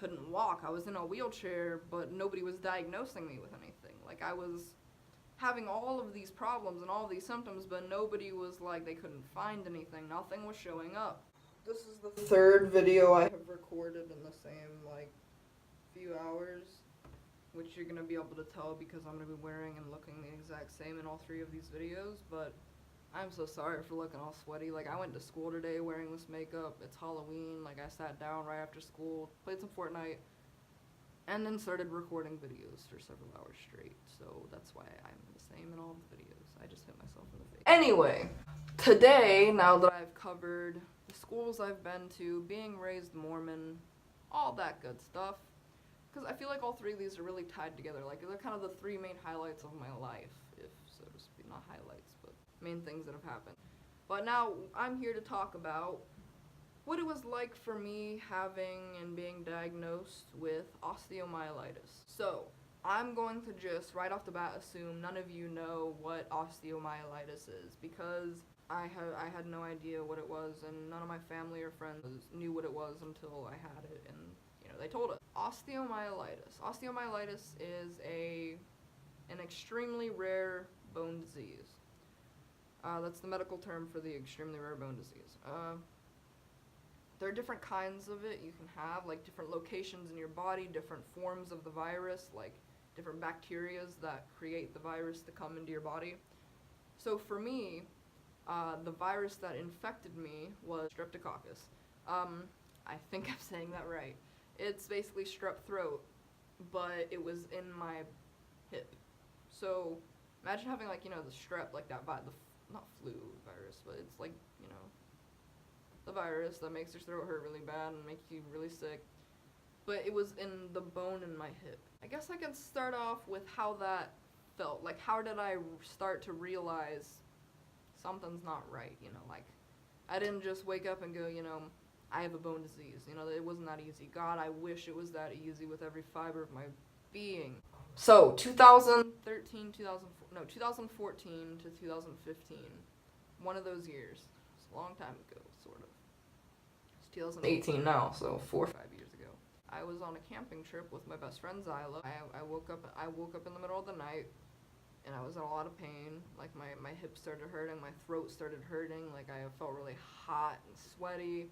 couldn't walk. I was in a wheelchair, but nobody was diagnosing me with anything. Like, I was having all of these problems and all of these symptoms, but nobody was like, they couldn't find anything. Nothing was showing up. This is the third video I have recorded in the same, like, few hours, which you're going to be able to tell because I'm going to be wearing and looking the exact same in all three of these videos, but I'm so sorry for looking all sweaty. Like, I went to school today wearing this makeup. It's Halloween. Like, I sat down right after school, played some Fortnite, and then started recording videos for several hours straight. So that's why I'm the same in all the videos. I just hit myself in the face. Anyway, today, now that I've covered the schools I've been to, being raised Mormon, all that good stuff, because I feel like all three of these are really tied together. Like, they're kind of the three main highlights of my life, if so to speak. Not highlights, but main things that have happened. But now I'm here to talk about what it was like for me having and being diagnosed with osteomyelitis. So I'm going to just right off the bat assume none of you know what osteomyelitis is, because I had no idea what it was, and none of my family or friends knew what it was until I had it, and they told us. Osteomyelitis. Osteomyelitis is an extremely rare bone disease. That's the medical term for the extremely rare bone disease. There are different kinds of it you can have, like different locations in your body, different forms of the virus, like different bacterias that create the virus to come into your body. So for me, the virus that infected me was streptococcus. I think I'm saying that right. It's basically strep throat, but it was in my hip. So imagine having, like, the strep, like that, not flu virus, but it's like, the virus that makes your throat hurt really bad and makes you really sick. But it was in the bone in my hip. I guess I can start off with how that felt. Like, how did I start to realize something's not right, like, I didn't just wake up and go, I have a bone disease. It wasn't that easy. God, I wish it was that easy with every fiber of my being. So, 2014 to 2015, one of those years. It's a long time ago, sort of. It's 2018 now, so 4 or 5 years ago. I was on a camping trip with my best friend Zyla. I woke up in the middle of the night, and I was in a lot of pain. Like, my hips started hurting, my throat started hurting, like, I felt really hot and sweaty.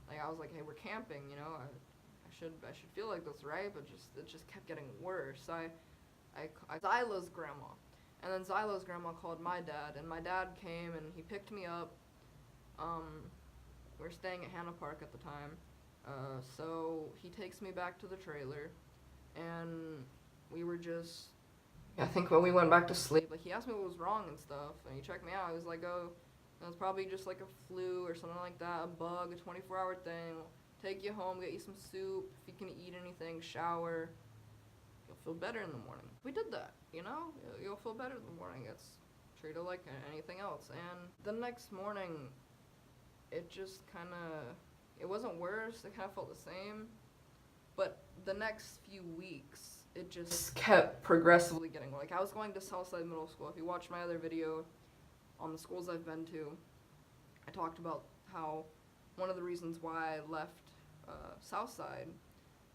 Like, I was like, hey, we're camping, I should feel like this, right? But it just kept getting worse. I Zyla's grandma. And then Zyla's grandma called my dad, and my dad came and he picked me up. We were staying at Hannah Park at the time. So he takes me back to the trailer, and we were just, I think when we went back to sleep, like, he asked me what was wrong and stuff, and he checked me out. I was like, oh, it was probably just like a flu or something like that, a bug, a 24-hour thing. We'll take you home, get you some soup, if you can eat anything, shower. You'll feel better in the morning. We did that, You'll feel better in the morning. It's treated like anything else. And the next morning, it just it wasn't worse, it kind of felt the same. But the next few weeks, it just kept progressively getting worse. Like, I was going to Southside Middle School. If you watch my other video on the schools I've been to, I talked about how one of the reasons why I left Southside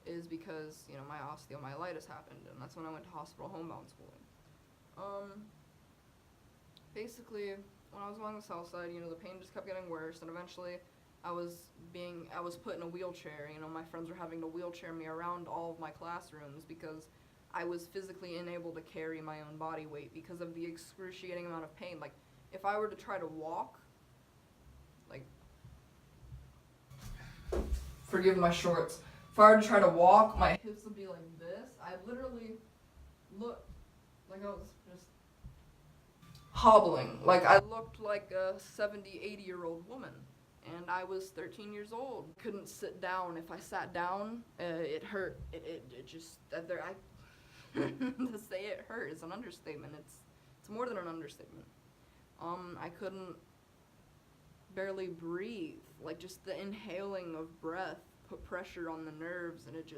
is because, my osteomyelitis happened, and that's when I went to hospital homebound schooling. Basically, when I was going to Southside, the pain just kept getting worse, and eventually I was put in a wheelchair. My friends were having to wheelchair me around all of my classrooms because I was physically unable to carry my own body weight because of the excruciating amount of pain. Like, if I were to try to walk, like, forgive my shorts, if I were to try to walk, my hips would be like this. I literally looked like I was just hobbling. Like, I looked like a 70, 80-year-old woman, and I was 13 years old. Couldn't sit down. If I sat down, it hurt. It just, to say it hurt is an understatement. It's more than an understatement. I couldn't barely breathe. Like, just the inhaling of breath put pressure on the nerves, and it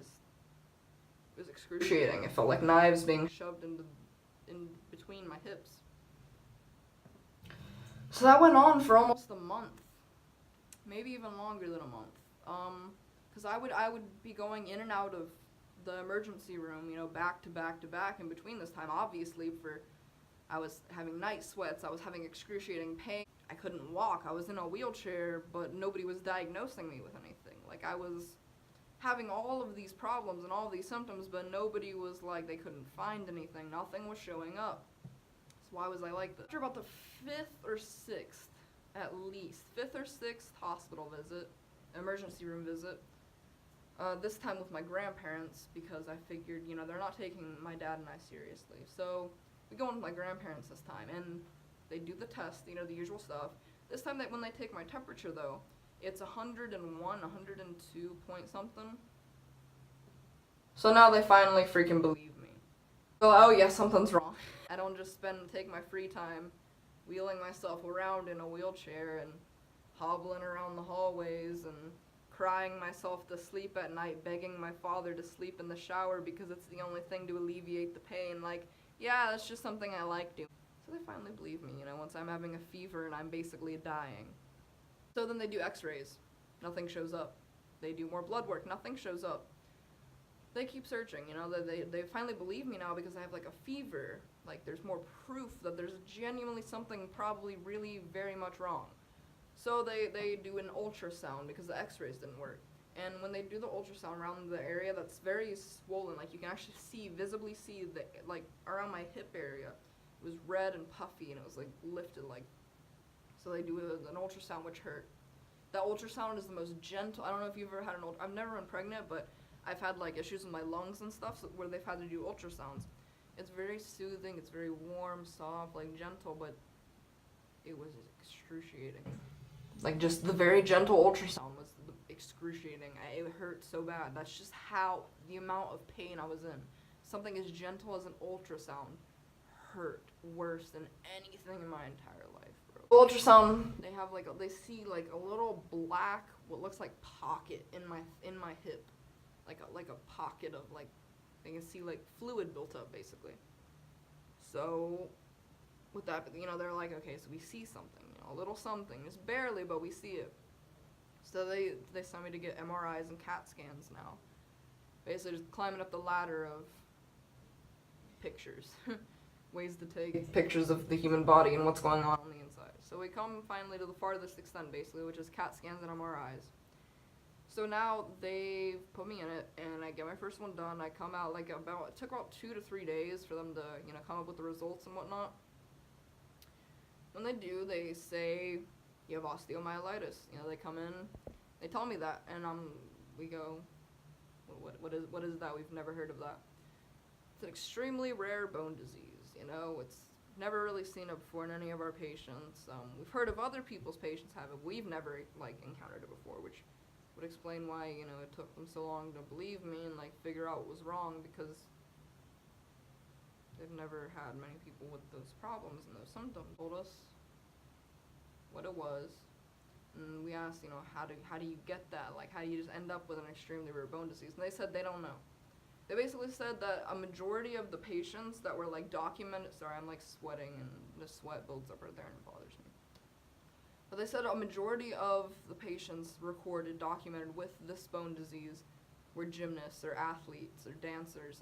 was excruciating. It felt like knives being shoved in between my hips. So that went on for almost a month, maybe even longer than a month. because I would be going in and out of the emergency room, back to back to back in between this time. Obviously, I was having night sweats, I was having excruciating pain, I couldn't walk, I was in a wheelchair, but nobody was diagnosing me with anything. Like, I was having all of these problems and all of these symptoms, but nobody was like, they couldn't find anything, nothing was showing up. So why was I like this? After about the 5th or 6th, at least, 5th or 6th hospital visit, emergency room visit, this time with my grandparents, because I figured, they're not taking my dad and I seriously. So we go in with my grandparents this time, and they do the test, the usual stuff. This time, when they take my temperature, though, it's 101, 102 point something. So now they finally freaking believe me. So, oh yeah, something's wrong. I don't just take my free time wheeling myself around in a wheelchair and hobbling around the hallways and crying myself to sleep at night, begging my father to sleep in the shower because it's the only thing to alleviate the pain. Like, yeah, that's just something I like doing. So they finally believe me, once I'm having a fever and I'm basically dying. So then they do x-rays. Nothing shows up. They do more blood work. Nothing shows up. They keep searching, they finally believe me now because I have like a fever. Like, there's more proof that there's genuinely something probably really very much wrong. So they do an ultrasound because the x-rays didn't work. And when they do the ultrasound around the area that's very swollen, like you can actually visibly see like around my hip area, it was red and puffy and it was like lifted like, so they do an ultrasound, which hurt. That ultrasound is the most gentle. I don't know if you've ever had I've never been pregnant, but I've had like issues with my lungs and stuff where they've had to do ultrasounds. It's very soothing, it's very warm, soft, like gentle, but it was excruciating. Like, just the very gentle ultrasound was excruciating. It hurt so bad. That's just the amount of pain I was in. Something as gentle as an ultrasound hurt worse than anything in my entire life, bro. Ultrasound, they see like a little black, what looks like pocket in my hip. Like a pocket of like, they can see like fluid built up basically. So with that, they're like, okay, so we see something, a little something. It's barely, but we see it. So they sent me to get MRIs and CAT scans now. Basically just climbing up the ladder of pictures. Ways to take pictures of the human body and what's going on the inside. So we come finally to the farthest extent basically, which is CAT scans and MRIs. So now they put me in it, and I get my first one done. I come out it took about 2 to 3 days for them to, come up with the results and whatnot. When they do, they say, you have osteomyelitis. They come in, they tell me that, and we go, what is that? We've never heard of that. It's an extremely rare bone disease, it's never really seen it before in any of our patients. We've heard of other people's patients have it. We've never, encountered it before, which would explain why, it took them so long to believe me and, figure out what was wrong, because they've never had many people with those problems and those symptoms. Told us what it was, and we asked, how do you get that? How do you just end up with an extremely rare bone disease? And they said they don't know. They basically said that a majority of the patients that were, documented, sorry, I'm, sweating, and the sweat builds up right there and it bothers me. But they said a majority of the patients recorded, documented with this bone disease were gymnasts or athletes or dancers.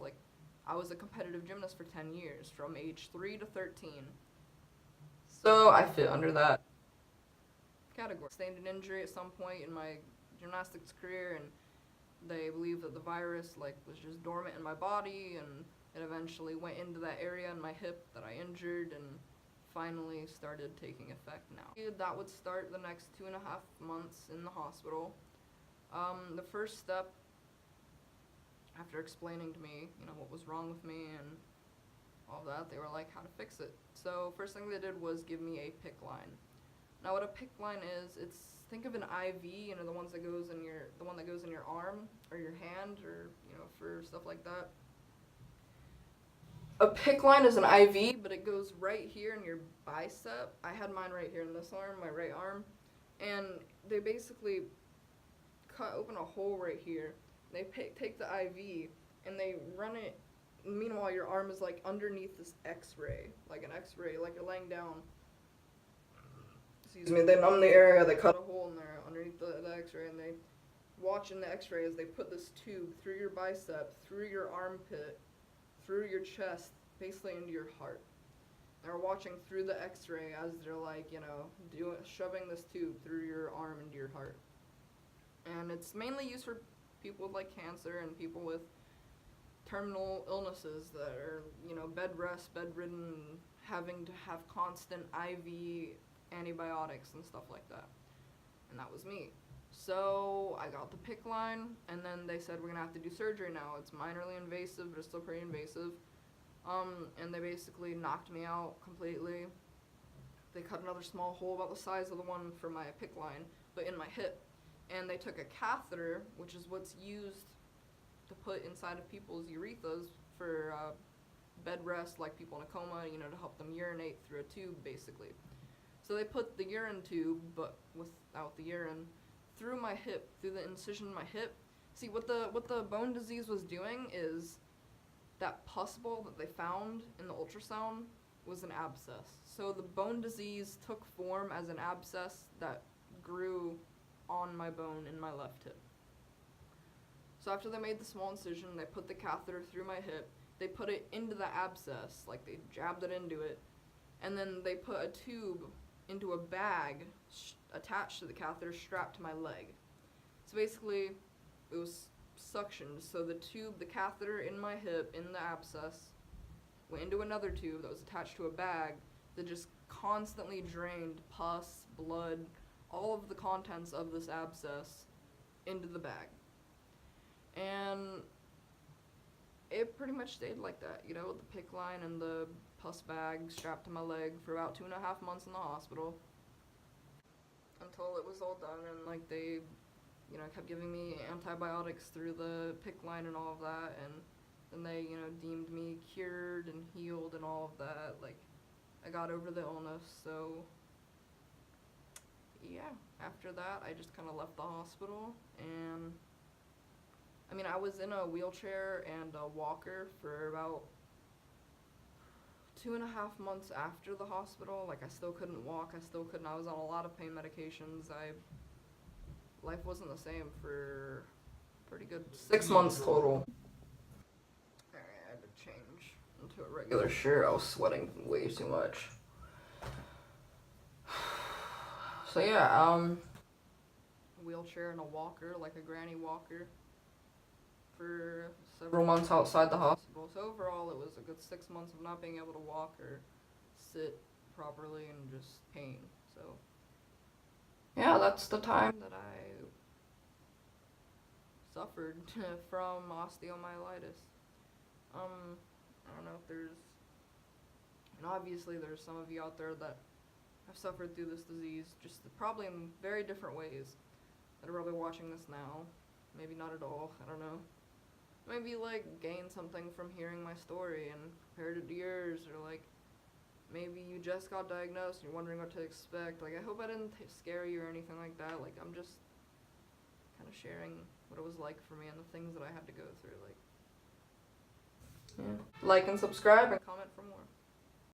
I was a competitive gymnast for 10 years, from age 3 to 13. So I fit under that category. Sustained an injury at some point in my gymnastics career, and they believe that the virus was just dormant in my body, and it eventually went into that area in my hip that I injured, and finally started taking effect now. That would start the next 2.5 months in the hospital. The first step, after explaining to me, what was wrong with me and all that, they were like, how to fix it. So first thing they did was give me a PICC line. Now what a PICC line is, think of an IV, the one that goes in your arm or your hand, or for stuff like that. A PICC line is an IV, but it goes right here in your bicep. I had mine right here in this arm, my right arm, and they basically cut open a hole right here. They take the IV and they run it. Meanwhile, your arm is underneath this X-ray, like an X-ray, like you're laying down. Excuse me. They numb the area. They cut a hole in there underneath the X-ray, and they watching the x-ray as they put this tube through your bicep, through your armpit, through your chest, basically into your heart. They're watching through the x-ray as they're like, shoving this tube through your arm into your heart. And it's mainly used for people with like cancer and people with terminal illnesses that are, bed rest, bedridden, having to have constant IV antibiotics and stuff like that. And that was me. So I got the PICC line, and then they said we're gonna have to do surgery now. It's minorly invasive, but it's still pretty invasive. And they basically knocked me out completely. They cut another small hole about the size of the one for my PICC line, but in my hip. And they took a catheter, which is what's used to put inside of people's urethras for bed rest, like people in a coma, to help them urinate through a tube, basically. So they put the urine tube, but without the urine, through my hip, through the incision in my hip. See, what the bone disease was doing is that pus ball that they found in the ultrasound was an abscess. So the bone disease took form as an abscess that grew on my bone in my left hip. So after they made the small incision, they put the catheter through my hip, they put it into the abscess, like they jabbed it into it, and then they put a tube into a bag attached to the catheter strapped to my leg. So basically, it was suctioned, so the catheter in my hip, in the abscess, went into another tube that was attached to a bag that just constantly drained pus, blood, all of the contents of this abscess into the bag. And it pretty much stayed like that, with the PICC line and the pus bag strapped to my leg for about 2.5 months in the hospital until it was all done, and like they kept giving me antibiotics through the PICC line and all of that, and then they deemed me cured and healed and all of that. Like, I got over the illness. So yeah, after that I just kind of left the hospital, and I was in a wheelchair and a walker for about 2.5 months after the hospital. Like, I still couldn't walk, I was on a lot of pain medications. Life wasn't the same for pretty good 6 months total. Alright, I had to change into a regular shirt. I was sweating way too much. So yeah, wheelchair and a walker, like a granny walker, for several months outside the hospital. So overall, it was a good 6 months of not being able to walk or sit properly and just pain. So yeah, that's the time that I suffered from osteomyelitis. I don't know if and obviously there's some of you out there that have suffered through this disease, just probably in very different ways, that are probably watching this now. Maybe not at all, I don't know. Maybe gain something from hearing my story and compared it to yours, or maybe you just got diagnosed and you're wondering what to expect. I hope I didn't scare you or anything like that. I'm just kind of sharing what it was like for me and the things that I had to go through. Yeah. Like and subscribe and comment for more.